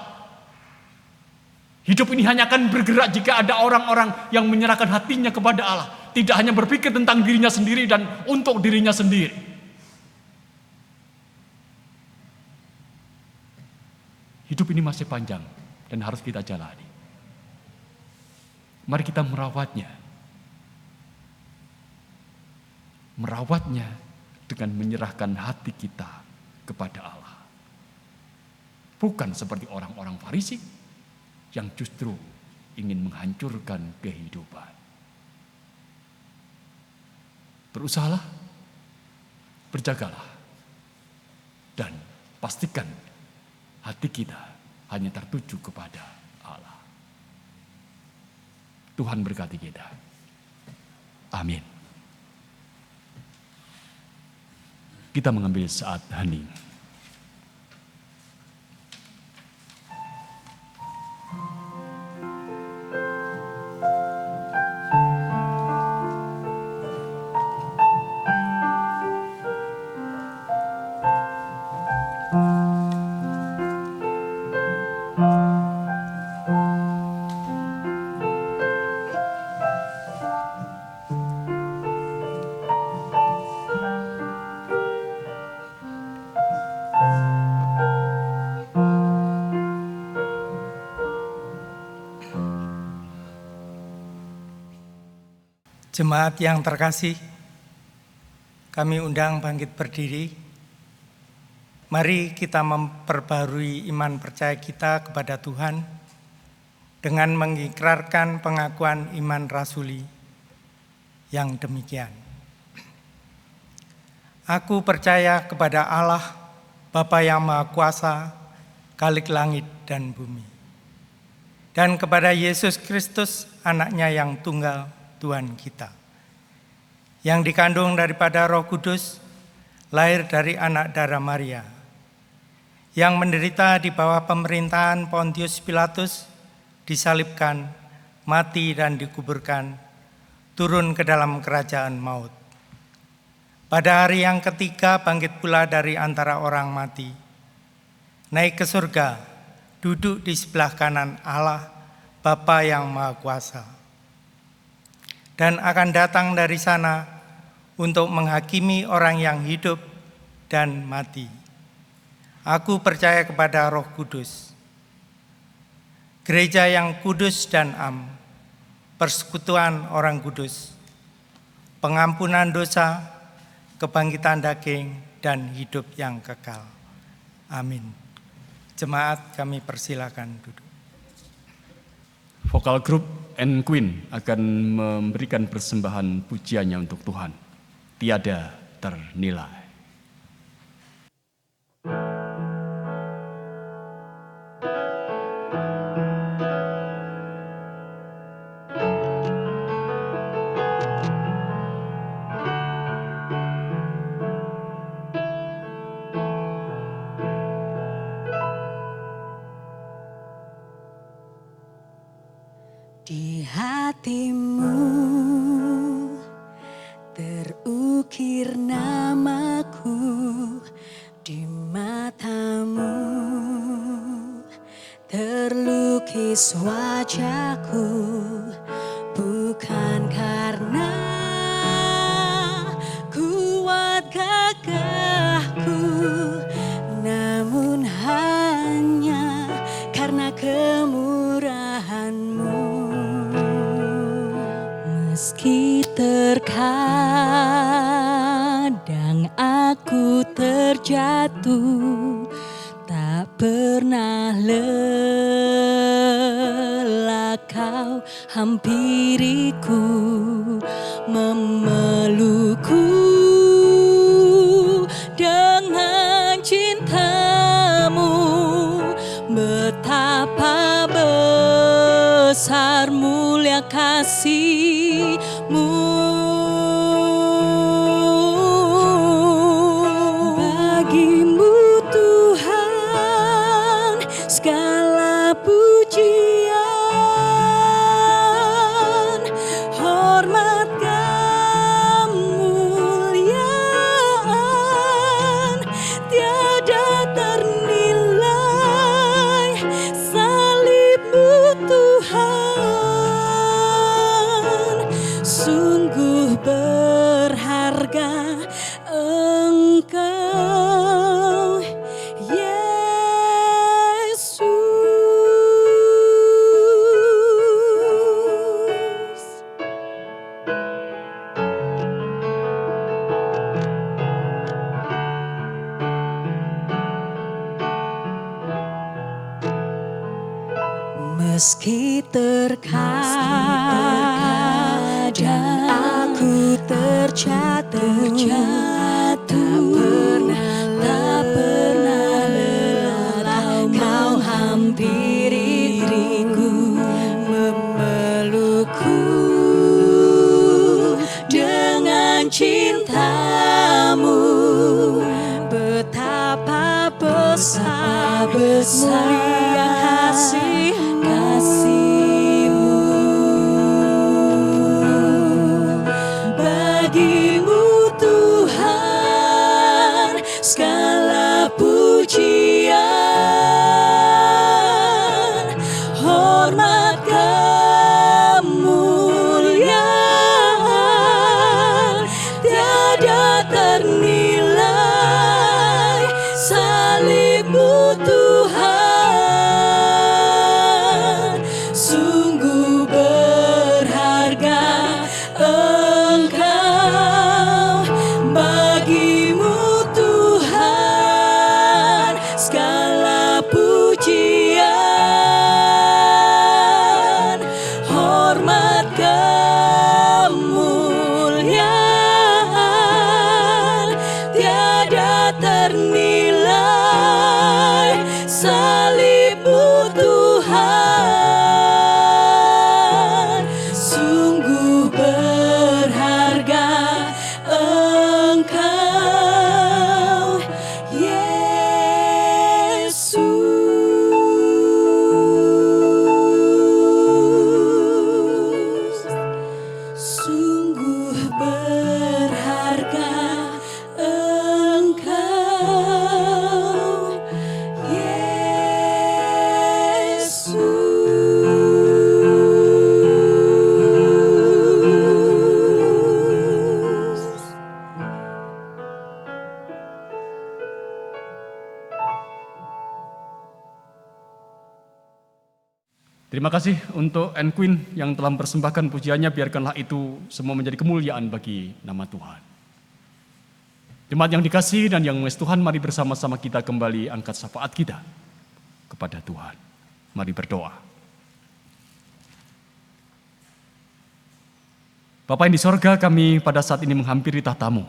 Hidup ini hanya akan bergerak jika ada orang-orang yang menyerahkan hatinya kepada Allah. Tidak hanya berpikir tentang dirinya sendiri dan untuk dirinya sendiri. Hidup ini masih panjang dan harus kita jalani. Mari kita merawatnya. Merawatnya dengan menyerahkan hati kita kepada Allah. Bukan seperti orang-orang Farisi yang justru ingin menghancurkan kehidupan. Berusahalah, berjagalah, dan pastikan hati kita hanya tertuju kepada Allah. Tuhan berkati kita. Amin. Kita mengambil saat hening. Jemaat yang terkasih, kami undang bangkit berdiri. Mari kita memperbarui iman percaya kita kepada Tuhan dengan mengikrarkan pengakuan iman rasuli yang demikian. Aku percaya kepada Allah, Bapa yang Maha Kuasa, Khalik langit dan bumi, dan kepada Yesus Kristus, Anaknya yang tunggal, Tuhan kita, yang dikandung daripada Roh Kudus, lahir dari anak darah Maria, yang menderita di bawah pemerintahan Pontius Pilatus, disalibkan, mati dan dikuburkan, turun ke dalam kerajaan maut. Pada hari yang ketiga bangkit pula dari antara orang mati, naik ke surga, duduk di sebelah kanan Allah, Bapa yang Maha Kuasa, dan akan datang dari sana untuk menghakimi orang yang hidup dan mati. Aku percaya kepada Roh Kudus, gereja yang kudus dan am, persekutuan orang kudus, pengampunan dosa, kebangkitan daging, dan hidup yang kekal. Amin. Jemaat, kami persilakan duduk. Vokal grup and Queen akan memberikan persembahan pujiannya untuk Tuhan. Tiada ternilai. hatimu terukir namaku di matamu, terlukis wajahku bukan karena kuat gagahku, namun hanya karena kemurahan-Mu. Meski terkadang aku terjatuh, tak pernah lelah Kau hampiriku, memelukku dengan cinta-Mu. Betapa besar mulia kasih-Mu. Bagi-Mu Tuhan segala pujian, hormat kemuliaan tiada ternilai. Salib-Mu Tuhan sungguh berharga. Engkau Yesus. Meski terkadang aku terjatuh, tak pernah lelah Kau hampiriku, memelukku dengan cinta-Mu. Betapa besar mulia kasih-Mu. Bagi-Mu Tuhan segala pujian, hormat kemuliaan tiada ternilai. Salib-Mu Tuhan sungguh berharga. Engkau, bagi-Mu Tuhan segala pujian, hormat kemuliaan tiada ternilai. Salib-Mu Tuhan sungguh berharga. Engkau Yesus sungguh berharga. Engkau Yesus. Terima kasih untuk Queen yang telah mempersembahkan pujiannya. Biarkanlah itu semua menjadi kemuliaan bagi nama Tuhan. Jemaat yang dikasihi dan yang mengasihi Tuhan, mari bersama-sama kita kembali angkat syafaat kita kepada Tuhan. Mari berdoa. Bapa yang di sorga, kami pada saat ini menghampiri tahta-Mu,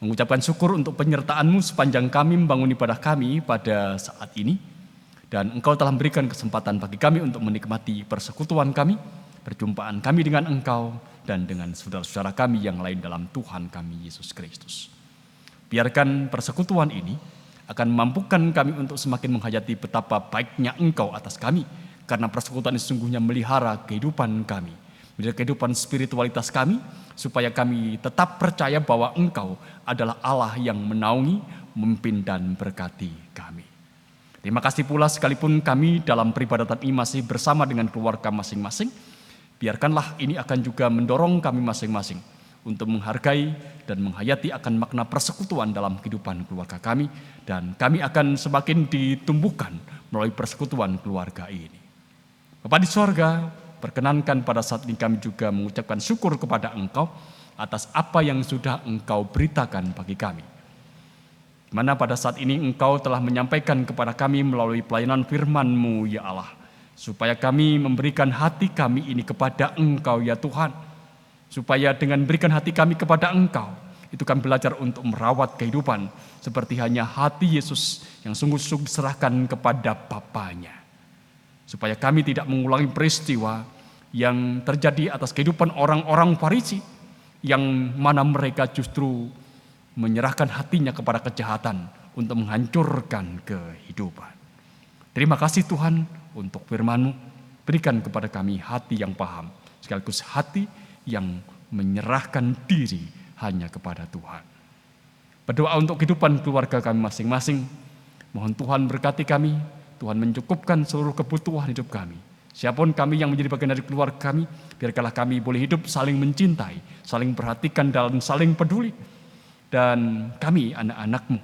mengucapkan syukur untuk penyertaan-Mu sepanjang kami membangun ibadah kami pada saat ini. Dan Engkau telah memberikan kesempatan bagi kami untuk menikmati persekutuan kami, perjumpaan kami dengan Engkau, dan dengan saudara-saudara kami yang lain dalam Tuhan kami Yesus Kristus. Biarkan persekutuan ini akan memampukan kami untuk semakin menghayati betapa baiknya Engkau atas kami, karena persekutuan ini sesungguhnya melihara kehidupan kami, mendidik kehidupan spiritualitas kami, supaya kami tetap percaya bahwa Engkau adalah Allah yang menaungi, memimpin dan berkati kami. Terima kasih pula sekalipun kami dalam peribadatan ini masih bersama dengan keluarga masing-masing, biarkanlah ini akan juga mendorong kami masing-masing untuk menghargai dan menghayati akan makna persekutuan dalam kehidupan keluarga kami, dan kami akan semakin ditumbuhkan melalui persekutuan keluarga ini. Bapa di sorga, perkenankan pada saat ini kami juga mengucapkan syukur kepada Engkau atas apa yang sudah Engkau beritakan bagi kami. Di mana pada saat ini Engkau telah menyampaikan kepada kami melalui pelayanan firman-Mu ya Allah, supaya kami memberikan hati kami ini kepada Engkau ya Tuhan. Supaya dengan berikan hati kami kepada Engkau, itu kami belajar untuk merawat kehidupan seperti hanya hati Yesus yang sungguh-sungguh diserahkan kepada Bapanya. Supaya kami tidak mengulangi peristiwa yang terjadi atas kehidupan orang-orang Farisi, yang mana mereka justru menyerahkan hatinya kepada kejahatan untuk menghancurkan kehidupan. Terima kasih Tuhan untuk firman-Mu. Berikan kepada kami hati yang paham, sekaligus hati yang menyerahkan diri hanya kepada Tuhan. Berdoa untuk kehidupan keluarga kami masing-masing. Mohon Tuhan berkati kami, Tuhan mencukupkan seluruh kebutuhan hidup kami. Siapapun kami yang menjadi bagian dari keluarga kami, biarkanlah kami boleh hidup saling mencintai, saling perhatikan dan saling peduli. Dan kami anak-anak-Mu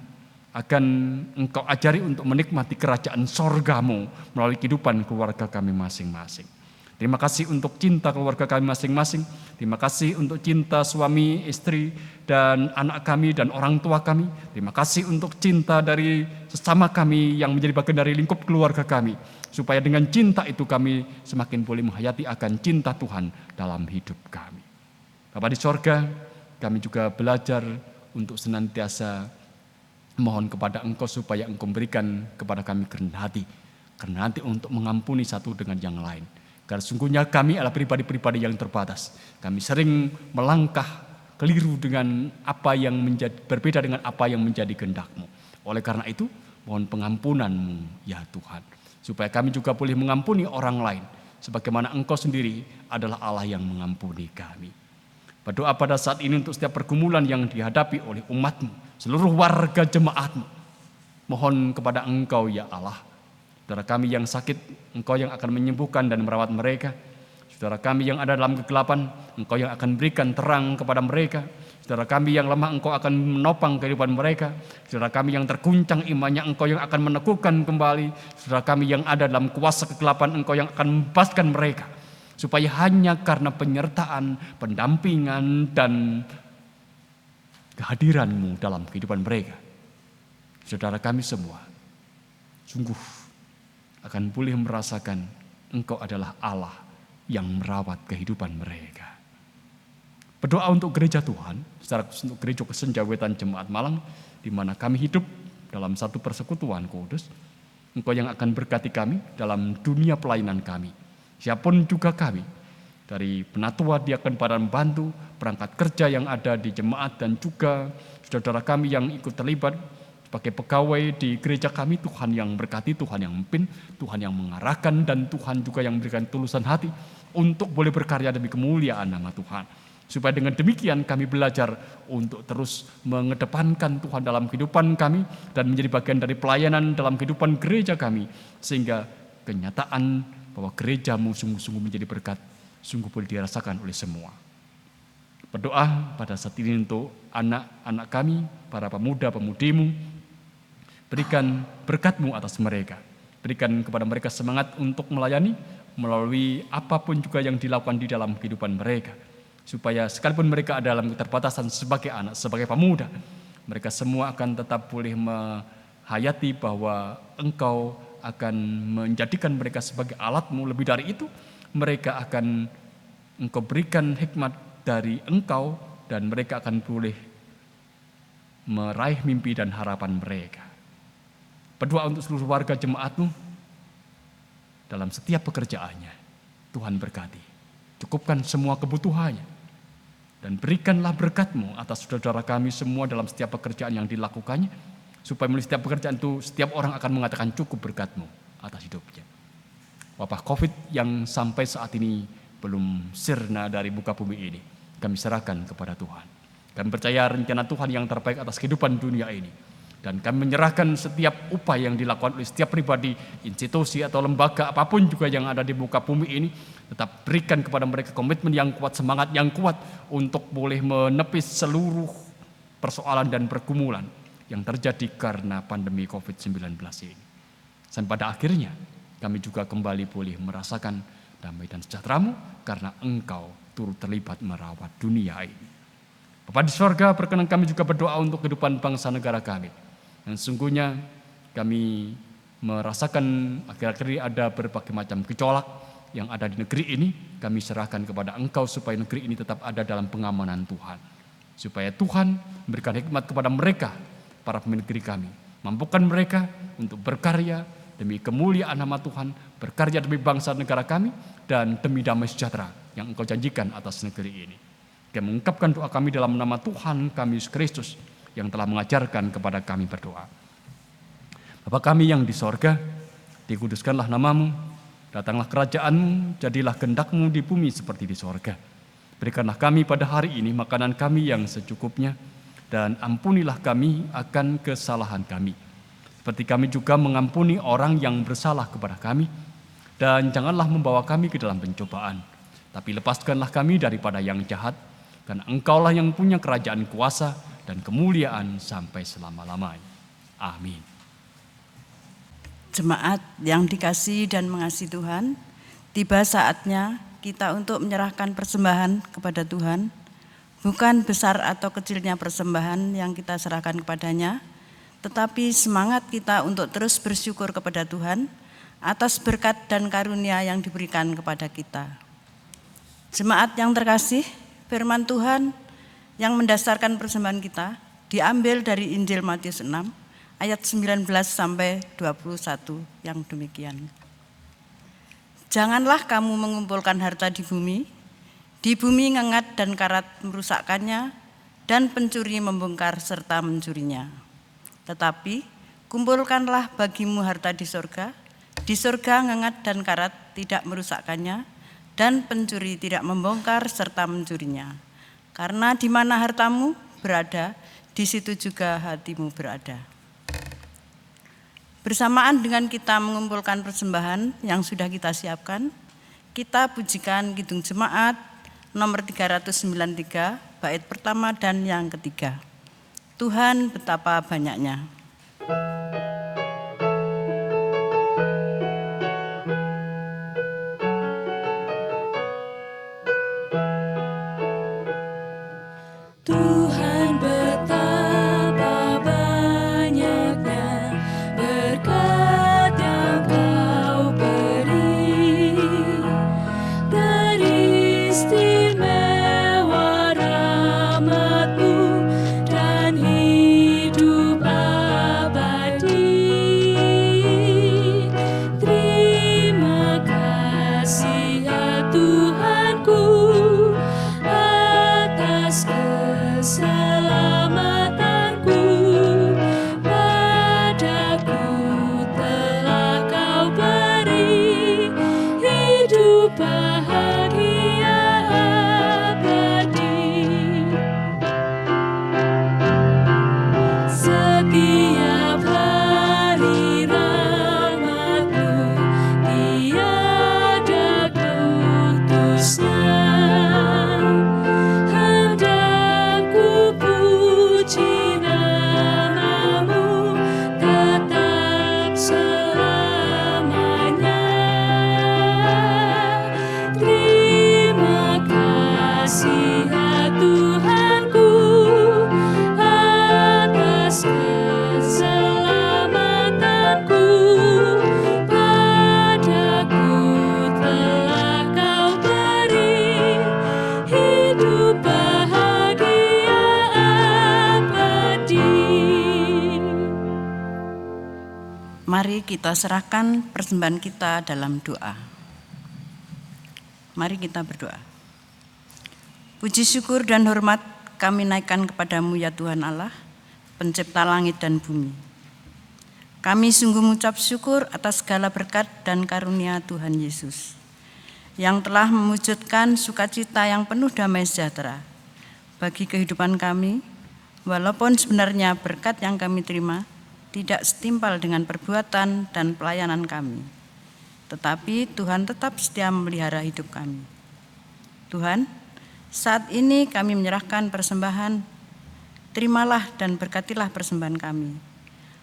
akan Engkau ajari untuk menikmati kerajaan sorga-Mu melalui kehidupan keluarga kami masing-masing. Terima kasih untuk cinta keluarga kami masing-masing. Terima kasih untuk cinta suami, istri, dan anak kami dan orang tua kami. Terima kasih untuk cinta dari sesama kami yang menjadi bagian dari lingkup keluarga kami. Supaya dengan cinta itu kami semakin boleh menghayati akan cinta Tuhan dalam hidup kami. Bapa di sorga, kami juga belajar untuk senantiasa mohon kepada Engkau supaya Engkau berikan kepada kami kerendahan hati untuk mengampuni satu dengan yang lain. Karena sungguhnya kami adalah pribadi-pribadi yang terbatas. Kami sering melangkah keliru dengan apa yang berbeda dengan apa yang menjadi kehendak-Mu. Oleh karena itu, mohon pengampunan-Mu ya Tuhan. Supaya kami juga boleh mengampuni orang lain. Sebagaimana Engkau sendiri adalah Allah yang mengampuni kami. Berdoa pada saat ini untuk setiap pergumulan yang dihadapi oleh umat-Mu, seluruh warga jemaat-Mu. Mohon kepada Engkau ya Allah. Saudara kami yang sakit, Engkau yang akan menyembuhkan dan merawat mereka. Saudara kami yang ada dalam kegelapan, Engkau yang akan berikan terang kepada mereka. Saudara kami yang lemah, Engkau akan menopang kehidupan mereka. Saudara kami yang terguncang imannya, Engkau yang akan meneguhkan kembali. Saudara kami yang ada dalam kuasa kegelapan, Engkau yang akan membebaskan mereka. Supaya hanya karena penyertaan, pendampingan, dan kehadiran-Mu dalam kehidupan mereka, saudara kami semua sungguh akan boleh merasakan Engkau adalah Allah yang merawat kehidupan mereka. Berdoa untuk gereja Tuhan, secara khusus untuk gereja Kesenjawetan Jemaat Malang, di mana kami hidup dalam satu persekutuan kudus. Engkau yang akan berkati kami dalam dunia pelayanan kami. Siapapun juga kami, dari penatua, diaken, para membantu, perangkat kerja yang ada di jemaat, dan juga saudara kami yang ikut terlibat sebagai pegawai di gereja kami. Tuhan yang berkati, Tuhan yang memimpin, Tuhan yang mengarahkan, dan Tuhan juga yang memberikan tulusan hati untuk boleh berkarya demi kemuliaan nama Tuhan. Supaya dengan demikian kami belajar untuk terus mengedepankan Tuhan dalam kehidupan kami dan menjadi bagian dari pelayanan dalam kehidupan gereja kami, sehingga kenyataan bahwa gereja-Mu sungguh-sungguh menjadi berkat sungguh boleh dirasakan oleh semua. Berdoa pada saat ini untuk anak-anak kami, para pemuda-pemudi-Mu. Berikan berkat-Mu atas mereka. Berikan kepada mereka semangat untuk melayani melalui apapun juga yang dilakukan di dalam kehidupan mereka. Supaya sekalipun mereka ada dalam keterbatasan sebagai anak, sebagai pemuda, mereka semua akan tetap boleh menghayati bahwa Engkau akan menjadikan mereka sebagai alat-Mu. Lebih dari itu, mereka akan Engkau berikan hikmat dari Engkau, dan mereka akan boleh meraih mimpi dan harapan mereka. Berdoa untuk seluruh warga jemaat-Mu dalam setiap pekerjaannya. Tuhan berkati, cukupkan semua kebutuhannya, dan berikanlah berkat-Mu atas saudara kami semua dalam setiap pekerjaan yang dilakukannya, supaya melalui setiap pekerjaan itu setiap orang akan mengatakan cukup berkat-Mu atas hidupnya. Wabah COVID yang sampai saat ini belum sirna dari muka bumi ini, kami serahkan kepada Tuhan. Kami percaya rencana Tuhan yang terbaik atas kehidupan dunia ini. Dan kami menyerahkan setiap upaya yang dilakukan oleh setiap pribadi, institusi atau lembaga apapun juga yang ada di muka bumi ini, tetap berikan kepada mereka komitmen yang kuat, semangat yang kuat untuk boleh menepis seluruh persoalan dan pergumulan yang terjadi karena pandemi COVID-19 ini. Sampai pada akhirnya kami juga kembali boleh merasakan damai dan sejahtera-Mu karena Engkau turut terlibat merawat dunia ini. Bapa di sorga, berkenan kami juga berdoa untuk kehidupan bangsa negara kami. Dan sesungguhnya kami merasakan akhir-akhir ini ada berbagai macam gejolak yang ada di negeri ini. Kami serahkan kepada Engkau supaya negeri ini tetap ada dalam pengamanan Tuhan. Supaya Tuhan memberikan hikmat kepada mereka, para pemimpin negeri kami. Mampukan mereka untuk berkarya demi kemuliaan nama Tuhan, berkarya demi bangsa negara kami, dan demi damai sejahtera yang Engkau janjikan atas negeri ini. Kami mengungkapkan doa kami dalam nama Tuhan kami Yesus Kristus yang telah mengajarkan kepada kami berdoa. Bapa kami yang di sorga, dikuduskanlah nama-Mu, datanglah kerajaan-Mu, jadilah kehendak-Mu di bumi seperti di sorga. Berikanlah kami pada hari ini makanan kami yang secukupnya, dan ampunilah kami akan kesalahan kami, seperti kami juga mengampuni orang yang bersalah kepada kami. Dan janganlah membawa kami ke dalam pencobaan, tapi lepaskanlah kami daripada yang jahat, karena Engkaulah yang punya kerajaan, kuasa, dan kemuliaan sampai selama-lamanya. Amin. Jemaat yang dikasihi dan mengasihi Tuhan, tiba saatnya kita untuk menyerahkan persembahan kepada Tuhan. Bukan besar atau kecilnya persembahan yang kita serahkan kepadanya, tetapi semangat kita untuk terus bersyukur kepada Tuhan atas berkat dan karunia yang diberikan kepada kita. Jemaat yang terkasih, firman Tuhan yang mendasarkan persembahan kita diambil dari Injil Matius 6 ayat 19 sampai 21 yang demikian. Janganlah kamu mengumpulkan harta di bumi ngengat dan karat merusakkannya, dan pencuri membongkar serta mencurinya. Tetapi kumpulkanlah bagimu harta di sorga ngengat dan karat tidak merusakkannya, dan pencuri tidak membongkar serta mencurinya. Karena di mana hartamu berada, di situ juga hatimu berada. Bersamaan dengan kita mengumpulkan persembahan yang sudah kita siapkan, kita pujikan Kidung Jemaat nomor 393, bait pertama dan yang ketiga. Tuhan betapa banyaknya. Tuhan betapa banyaknya berkat yang Kau beri, dari istimewa rahmat-Mu dan hidup abadi. Terima kasih ya Tuhanku atas keselamatanku, padaku telah Kau beri hidup bahagia abadi. Setiap hari rahmat-Mu tiada putusnya. Puji nama-Mu tetap selamanya. Terima kasih ya Tuhanku atas keselamatanku, padaku telah Kau beri hidup bahagia abadi. Mari kita serahkan persembahan kita dalam doa. Mari kita berdoa. Puji syukur dan hormat kami naikkan kepadamu ya Tuhan Allah, pencipta langit dan bumi. Kami sungguh mengucap syukur atas segala berkat dan karunia Tuhan Yesus, yang telah mewujudkan sukacita yang penuh damai sejahtera bagi kehidupan kami, walaupun sebenarnya berkat yang kami terima tidak setimpal dengan perbuatan dan pelayanan kami. Tetapi Tuhan tetap setia memelihara hidup kami. Tuhan, saat ini kami menyerahkan persembahan, terimalah dan berkatilah persembahan kami,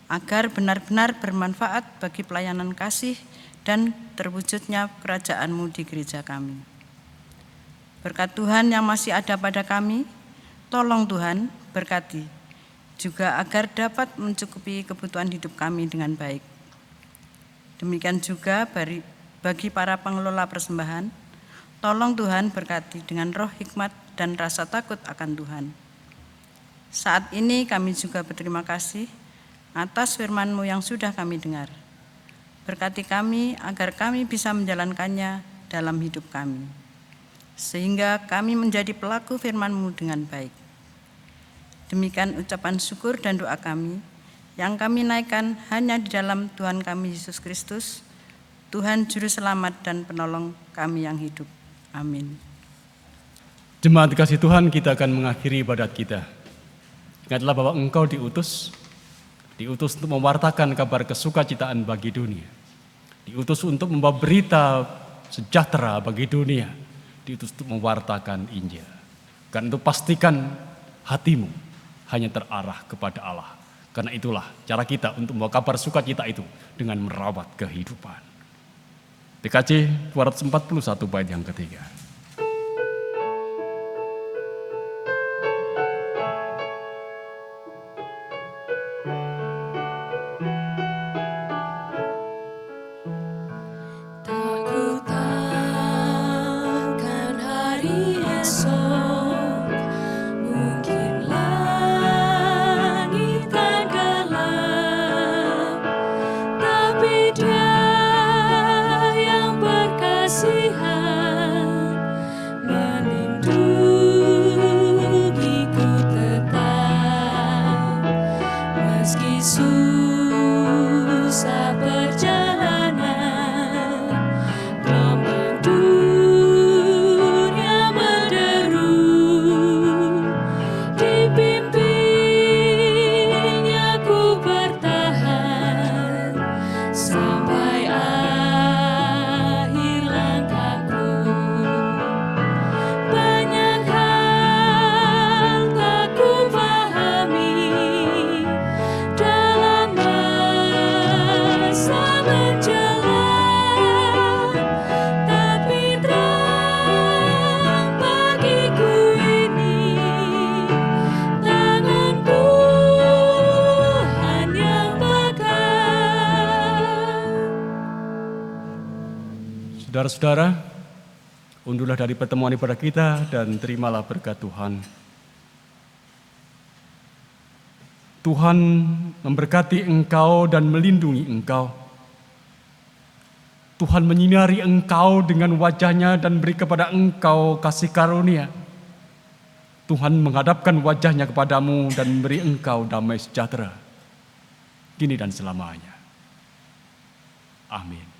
agar benar-benar bermanfaat bagi pelayanan kasih dan terwujudnya kerajaan-Mu di gereja kami. Berkat Tuhan yang masih ada pada kami, tolong Tuhan berkati, juga agar dapat mencukupi kebutuhan hidup kami dengan baik. Demikian juga bagi para pengelola persembahan, tolong Tuhan berkati dengan roh hikmat dan rasa takut akan Tuhan. Saat ini kami juga berterima kasih atas firman-Mu yang sudah kami dengar. Berkati kami agar kami bisa menjalankannya dalam hidup kami, sehingga kami menjadi pelaku firman-Mu dengan baik. Demikian ucapan syukur dan doa kami yang kami naikkan hanya di dalam Tuhan kami Yesus Kristus, Tuhan Juru Selamat dan Penolong kami yang hidup. Amin. Jemaat dikasih Tuhan, kita akan mengakhiri ibadat kita. Ingatlah bahwa engkau diutus untuk mewartakan kabar kesukacitaan bagi dunia. Diutus untuk membawa berita sejahtera bagi dunia. Diutus untuk mewartakan Injil. Karena itu pastikan hatimu hanya terarah kepada Allah. Karena itulah cara kita untuk membawa kabar sukacita itu dengan merawat kehidupan. PKJ 241 bait yang ketiga. Saudara-saudara, unduhlah dari pertemuan ibadah kita dan terimalah berkat Tuhan. Tuhan memberkati engkau dan melindungi engkau. Tuhan menyinari engkau dengan wajah-Nya dan beri kepada engkau kasih karunia. Tuhan menghadapkan wajah-Nya kepadamu dan memberi engkau damai sejahtera, kini dan selamanya. Amin.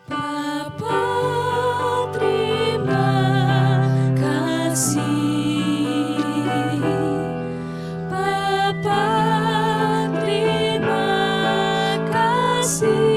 Bapa, terima kasih. Bapa, terima kasih.